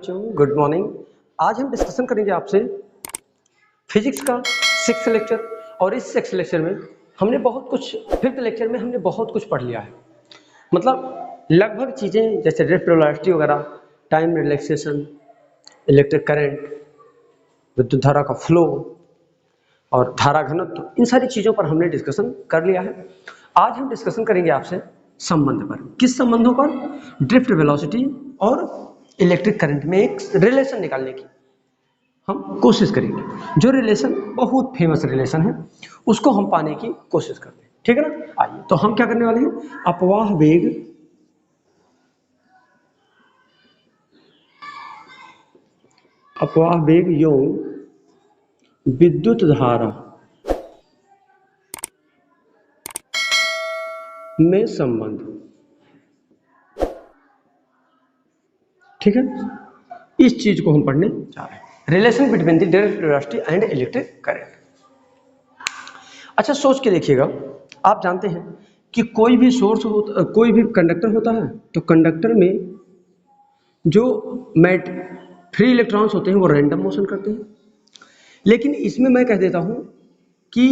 बच्चों, good morning. आज हम डिस्कशन करेंगे आपसे फिजिक्स का 6th लेक्चर। और इस 6th लेक्चर में हमने बहुत कुछ 5th लेक्चर में हमने बहुत कुछ पढ़ लिया है। मतलब लगभग चीज़ें जैसे ड्रिफ्ट वेलोसिटी वगैरह, टाइम रिलैक्सेशन, इलेक्ट्रिक करंट, विद्युत धारा का फ्लो और धारा घनत्व, इन सारी चीज़ों पर हमने डिस्कशन कर लिया है। आज हम डिस्कशन करेंगे आपसे संबंध पर। किस संबंधों पर? ड्रिफ्ट वेलोसिटी और इलेक्ट्रिक करंट में एक रिलेशन निकालने की हम कोशिश करेंगे। जो रिलेशन बहुत फेमस रिलेशन है उसको हम पाने की कोशिश करते हैं, ठीक है ना। आइए तो हम क्या करने वाले हैं, अपवाह वेग योग विद्युत धारा में संबंध, ठीक है। इस चीज को हम पढ़ने जा रहे हैं, relation between the drift velocity and electric current. अच्छा सोच के देखिएगा, आप जानते हैं कि कोई भी सोर्स होता, कोई भी कंडक्टर होता है तो कंडक्टर में जो फ्री इलेक्ट्रॉन्स होते हैं वो रैंडम मोशन करते हैं। लेकिन इसमें मैं कह देता हूं कि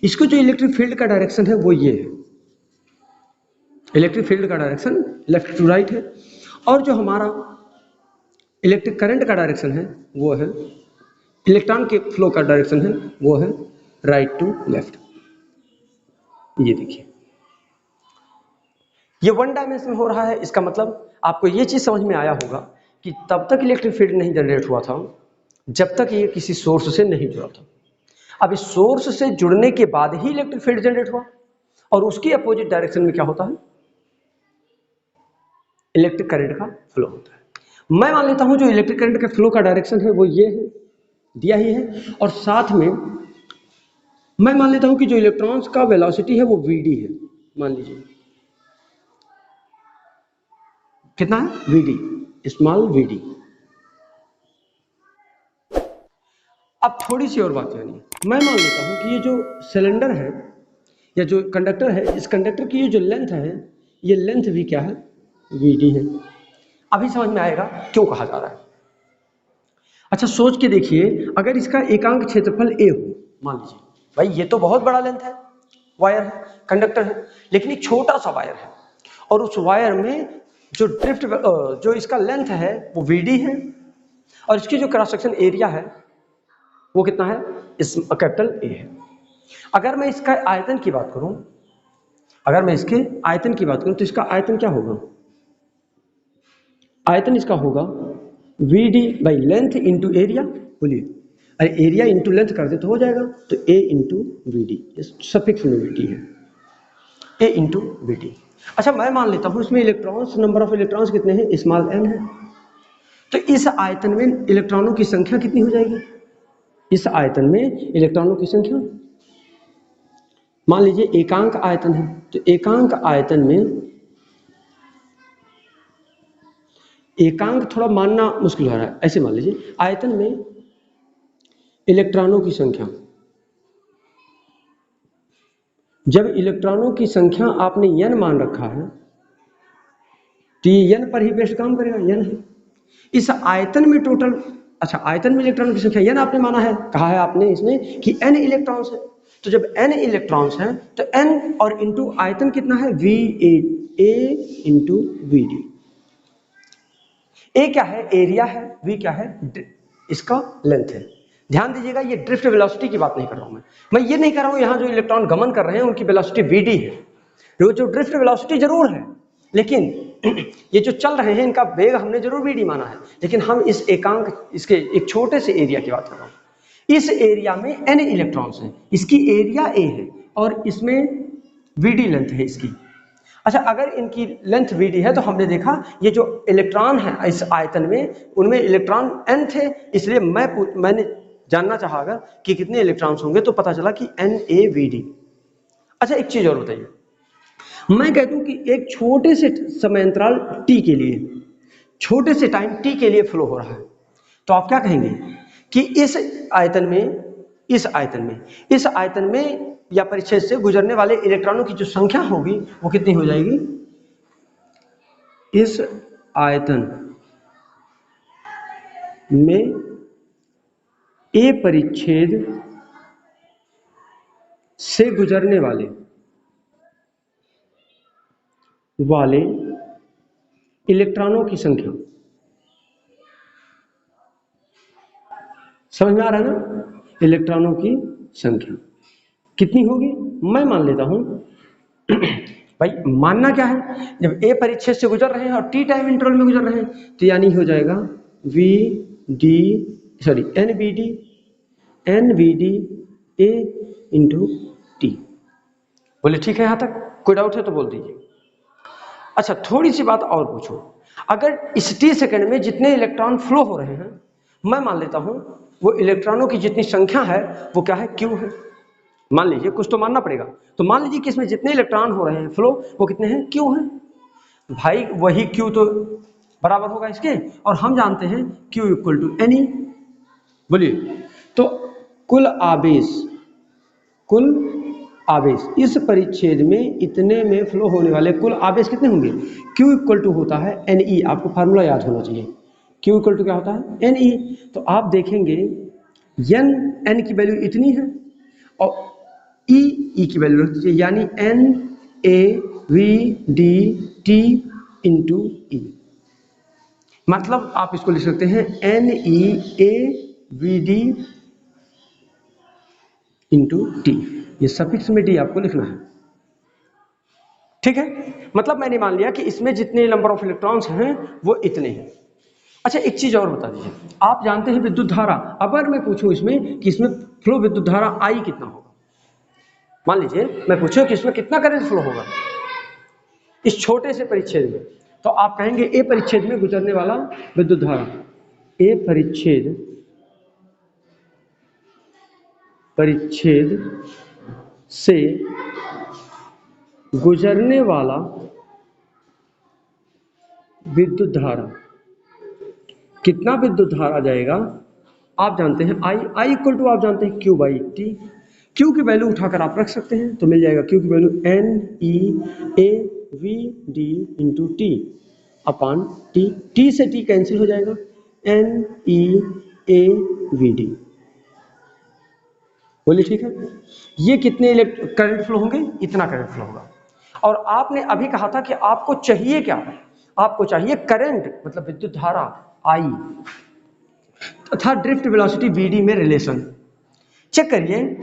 इसको जो इलेक्ट्रिक फील्ड का डायरेक्शन है वो ये है, इलेक्ट्रिक फील्ड का डायरेक्शन लेफ्ट टू राइट है, और जो हमारा इलेक्ट्रिक करंट का डायरेक्शन है वो है, इलेक्ट्रॉन के फ्लो का डायरेक्शन है वो है राइट टू लेफ्ट। ये देखिए, ये वन डायमेंशन हो रहा है। इसका मतलब आपको ये चीज समझ में आया होगा कि तब तक इलेक्ट्रिक फील्ड नहीं जनरेट हुआ था जब तक ये किसी सोर्स से नहीं जुड़ा था। अब इस सोर्स से जुड़ने के बाद ही इलेक्ट्रिक फील्ड जनरेट हुआ, और उसकी अपोजिट डायरेक्शन में क्या होता है, इलेक्ट्रिक करंट का फ्लो होता है। मैं मान लेता हूं जो इलेक्ट्रिक करंट के फ्लो का डायरेक्शन है वो ये है, दिया ही है, और साथ में मैं मान लेता हूं कि जो इलेक्ट्रॉन्स का वेलोसिटी है वो vd है। मान लीजिए कितना है, vd, स्मॉल vd। अब थोड़ी सी और बात जानिए, मैं मान लेता हूं कि ये जो सिलेंडर है या जो कंडक्टर है, इस कंडक्टर की ये जो लेंथ है, ये लेंथ भी क्या है, vd है। अभी समझ में आएगा क्यों कहा जा रहा है। अच्छा सोच के देखिए, अगर इसका एकांक क्षेत्रफल a हो, मान लीजिए भाई ये तो बहुत बड़ा लेंथ है, वायर है, कंडक्टर है, लेकिन एक छोटा सा वायर है, और उस वायर में जो जो इसका लेंथ है वो vd है, और इसकी जो क्रॉस सेक्शन एरिया है वो कितना है, इस कैपिटल A है। अगर मैं इसका आयतन की बात करूं, अगर मैं इसके आयतन की बात करूं तो इसका आयतन क्या होगा, आयतन इसका होगा vd by length into area. बोलिए, अरे एरिया इंटू लेंथ कर दे तो हो जाएगा, तो a इंटू vd, सफिक्स में vd है, a इंटू vd। अच्छा मैं मान लेता हूं इसमें इलेक्ट्रॉन्स, नंबर ऑफ इलेक्ट्रॉन्स कितने हैं, स्मॉल n है, तो इस आयतन में इलेक्ट्रॉनों की संख्या कितनी हो जाएगी, इस आयतन में इलेक्ट्रॉनों की संख्या, मान लीजिए एकांक आयतन है, तो एकांक आयतन में, एकांक थोड़ा मानना मुश्किल हो रहा है, ऐसे मान लीजिए आयतन में इलेक्ट्रॉनों की संख्या, जब इलेक्ट्रॉनों की संख्या आपने n मान रखा है तो ये n पर ही बेस्ट काम करेगा, n है इस आयतन में टोटल। अच्छा आयतन में इलेक्ट्रॉनों की संख्या n आपने माना है, कहा है आपने इसमें कि n इलेक्ट्रॉन्स है, तो जब n इलेक्ट्रॉन्स हैं तो n और इंटू आयतन कितना है, a इंटू vd। a क्या है, एरिया है, v क्या है, इसका लेंथ है। ध्यान दीजिएगा, ये ड्रिफ्ट वेलोसिटी की बात नहीं कर रहा हूं मैं ये नहीं कर रहा हूं यहां जो इलेक्ट्रॉन गमन कर रहे हैं उनकी वेलोसिटी vd है, जो ड्रिफ्ट वेलोसिटी जरूर है, लेकिन ये जो चल रहे हैं इनका वेग हमने जरूर vd माना है, लेकिन हम इस एकांक, इसके एक छोटे से एरिया की बात कर रहा हूं। इस एरिया में n इलेक्ट्रॉन्स हैं, इसकी एरिया a है और इसमें vd लेंथ है इसकी। अच्छा अगर इनकी लेंथ vd है तो हमने देखा ये जो इलेक्ट्रॉन है इस आयतन में, उनमें इलेक्ट्रॉन n थे, इसलिए मैंने जानना चाहा अगर कि कितने इलेक्ट्रॉन्स होंगे, तो पता चला कि NaVd। अच्छा एक चीज और बताइए, मैं कह दूं कि एक छोटे से समय अंतराल t के लिए, छोटे से टाइम t के लिए फ्लो हो रहा है, तो आप क्या कहेंगे कि इस आयतन में या परिच्छेद से गुजरने वाले इलेक्ट्रॉनों की जो संख्या होगी वो कितनी हो जाएगी, इस आयतन में ए परिच्छेद से गुजरने वाले इलेक्ट्रॉनों की संख्या, समझ में आ रहा है ना? इलेक्ट्रॉनों की संख्या कितनी होगी? मैं मान लेता हूं भाई, मानना क्या है, जब ए परिच्छेद से गुजर रहे हैं और टी टाइम इंटरवल में गुजर रहे हैं तो यानी हो जाएगा N V D A into T. बोले ठीक है, यहां तक कोई डाउट है तो बोल दीजिए। अच्छा, थोड़ी सी बात और पूछो, अगर इस टी सेकंड में जितने इलेक्ट्रॉन फ्लो हो रहे हैं, मैं मान लेता हूं वो इलेक्ट्रॉनों की जितनी संख्या है वो क्या है, क्यू है। मान लीजिए, कुछ तो मानना पड़ेगा, तो मान लीजिए कि इसमें जितने इलेक्ट्रॉन हो रहे हैं फ्लो वो कितने हैं, क्यू हैं। भाई वही क्यू तो बराबर होगा इसके, और हम जानते हैं Q equal to N E. बोलिए, तो कुल आवेश इस परिच्छेद में इतने में फ्लो होने वाले कुल आवेश कितने होंगे, क्यू इक्वल टू होता है एन ई। आपको फार्मूला याद होना चाहिए, क्यू इक्वल टू क्या होता है, एन ई। तो आप देखेंगे एन की वैल्यू इतनी है और ई की वैल्यू रख दीजिए, यानी N A V D T into E. मतलब आप इसको लिख सकते हैं N E A V D into T. ये सफिक्स में डी आपको लिखना है, ठीक है। मतलब मैंने मान लिया कि इसमें जितने नंबर ऑफ इलेक्ट्रॉन्स हैं वो इतने हैं। अच्छा, एक चीज और बता दीजिए, आप जानते हैं विद्युत धारा, अगर मैं पूछूं इसमें कि इसमें फ्लो विद्युत धारा आई कितना होगा, मान लीजिए मैं पूछूं कि इसमें कितना करंट फ्लो होगा इस छोटे से परिच्छेद में, तो आप कहेंगे ए परिच्छेद में गुजरने वाला विद्युत धारा, ए परिच्छेद से गुजरने वाला विद्युत धारा, कितना विद्युत धारा जाएगा आप जानते हैं, आई इक्वल टू आप जानते हैं क्यू बाई टी। क्यू की वैल्यू उठाकर आप रख सकते हैं तो मिल जाएगा क्यू की value N E A V D into T upon T. T से टी कैंसिल हो जाएगा, N E A V D. बोलिए ठीक है। ये कितने करंट फ्लो होंगे, इतना करंट फ्लो होगा। और आपने अभी कहा था कि आपको चाहिए क्या, आपको चाहिए करंट मतलब विद्युत धारा आई तथा ड्रिफ्ट वेलोसिटी वीडी में रिलेशन। चेक करिए,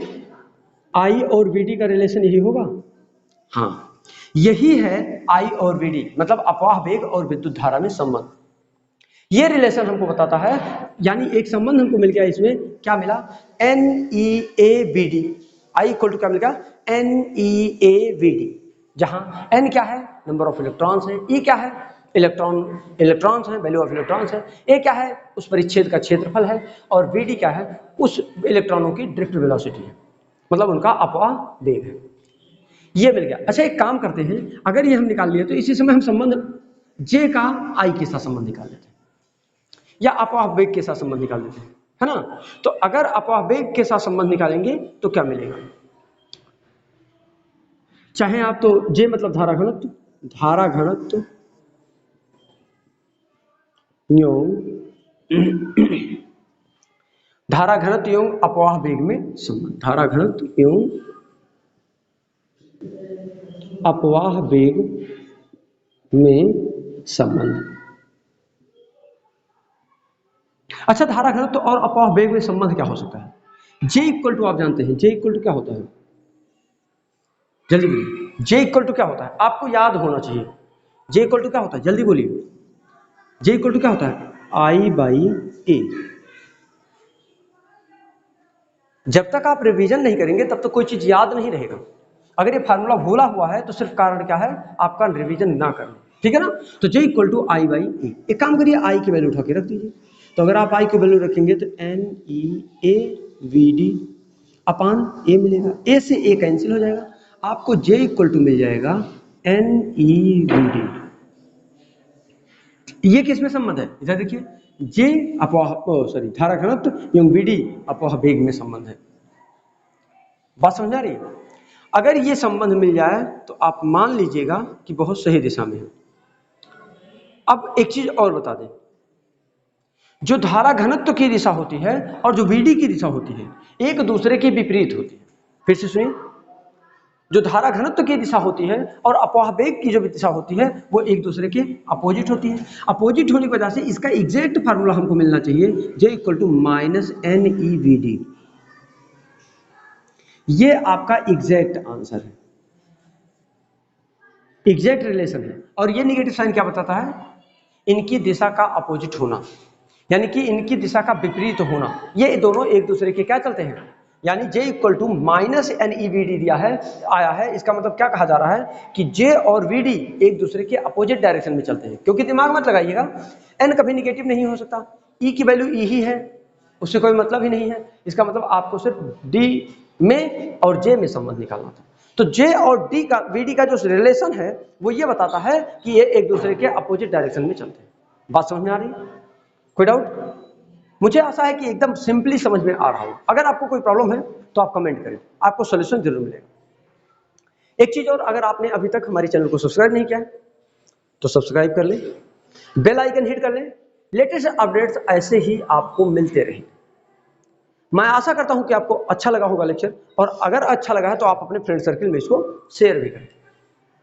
आई और वीडी का रिलेशन यही होगा, हाँ यही है आई और वीडी, मतलब अपवाह वेग और विद्युत धारा में संबंध। ये रिलेशन हमको बताता है, यानी एक संबंध हमको मिल गया, इसमें क्या मिला, N E A V D. I equal to क्या मिल गया, N E A V D, जहां एन क्या है, नंबर ऑफ इलेक्ट्रॉन्स है, ई क्या है, इलेक्ट्रॉन्स है, वैल्यू ऑफ इलेक्ट्रॉन्स है, ए क्या है, उस परिच्छेद का क्षेत्रफल है, और वी डी क्या है, उस इलेक्ट्रॉनों की ड्रिफ्ट वेलोसिटी है, मतलब उनका अपवाह वेग है। ये मिल गया। अच्छा, एक काम करते हैं, अगर ये हम निकाल लिए तो इसी समय हम संबंध जे का आई के साथ संबंध निकाल लेते हैं, या अपवाह वेग के साथ संबंध निकाल देते हैं, है ना। तो अगर अपवाह वेग के साथ संबंध निकालेंगे तो क्या मिलेगा, चाहे आप तो जे मतलब धारा घनत्व एवं अपवाह वेग में संबंध, धारा घनत्व एवं अपवाह वेग में संबंध। अच्छा, धारा घनत्व और अपवाह वेग में संबंध क्या हो सकता है, जे इक्वल टू आप जानते हैं, जे इक्वल टू क्या होता है, जल्दी बोलिए, जे इक्वल टू क्या होता है, आपको याद होना चाहिए, जे इक्वल टू क्या होता है, जल्दी बोलिए, जे इक्वल टू क्या होता है, आई बाई ए। जब तक आप रिवीजन नहीं करेंगे तब तक कोई चीज याद नहीं रहेगा। अगर ये फार्मूला भूला हुआ है तो सिर्फ कारण क्या है, आपका रिवीजन ना करना, ठीक है ना। तो J equal to I by ए। एक काम करिए, आई की वैल्यू उठा के रख दीजिए, तो अगर आप आई की वैल्यू रखेंगे तो N E A V D upon A मिलेगा, ए से ए कैंसिल हो जाएगा, आपको जे इक्वल टू मिल जाएगा एन ई वी डी। ये किसमें संबंध है, इधर देखिए, जे धारा घनत्व एवं वीडी अपवाह वेग में संबंध है। बात समझ आ रही है। अगर ये संबंध मिल जाए तो आप मान लीजिएगा कि बहुत सही दिशा में है। अब एक चीज और बता दें, जो धारा घनत्व की दिशा होती है और जो वीडी की दिशा होती है एक दूसरे के विपरीत होती है। फिर से सुनिए, जो धारा घनत्व की दिशा होती है और अपवाह वेग की जो दिशा होती है वो एक दूसरे के अपोजिट होती है। अपोजिट होने की वजह से इसका एग्जैक्ट फार्मूला हमको मिलना चाहिए J equal to minus N E V D. ये आपका एग्जैक्ट आंसर है, एग्जैक्ट रिलेशन है। और ये निगेटिव साइन क्या बताता है? इनकी दिशा का अपोजिट होना, यानी कि इनकी दिशा का विपरीत होना। ये दोनों एक दूसरे के क्या चलते हैं, यानी J equal to minus N E V D दिया है आया है। इसका मतलब क्या कहा जा रहा है कि J और वी डी एक दूसरे के अपोजिट डायरेक्शन में चलते हैं। क्योंकि दिमाग मत लगाइएगा, n कभी निगेटिव नहीं हो सकता, E की वैल्यू E ही है, उससे कोई मतलब ही नहीं है। इसका मतलब आपको सिर्फ D में और J में संबंध निकालना था। तो J और D का VD का जो रिलेशन है वो ये बताता है कि ये एक दूसरे के अपोजिट डायरेक्शन में चलते हैं। बात समझ में आ रही है? कोई डाउट? मुझे आशा है कि एकदम सिंपली समझ में आ रहा हो। अगर आपको कोई प्रॉब्लम है तो आप कमेंट करें, आपको सोल्यूशन जरूर मिलेगा। एक चीज और, अगर आपने अभी तक हमारे चैनल को सब्सक्राइब नहीं किया है तो सब्सक्राइब कर लें, बेल आइकन हिट कर लें, लेटेस्ट अपडेट्स ऐसे ही आपको मिलते रहें। मैं आशा करता हूं कि आपको अच्छा लगा होगा लेक्चर, और अगर अच्छा लगा है तो आप अपने फ्रेंड सर्किल में इसको शेयर भी करें।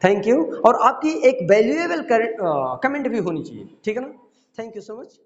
Thank you. और आपकी एक वैल्यूएबल कमेंट भी होनी चाहिए, ठीक है ना? Thank you so much.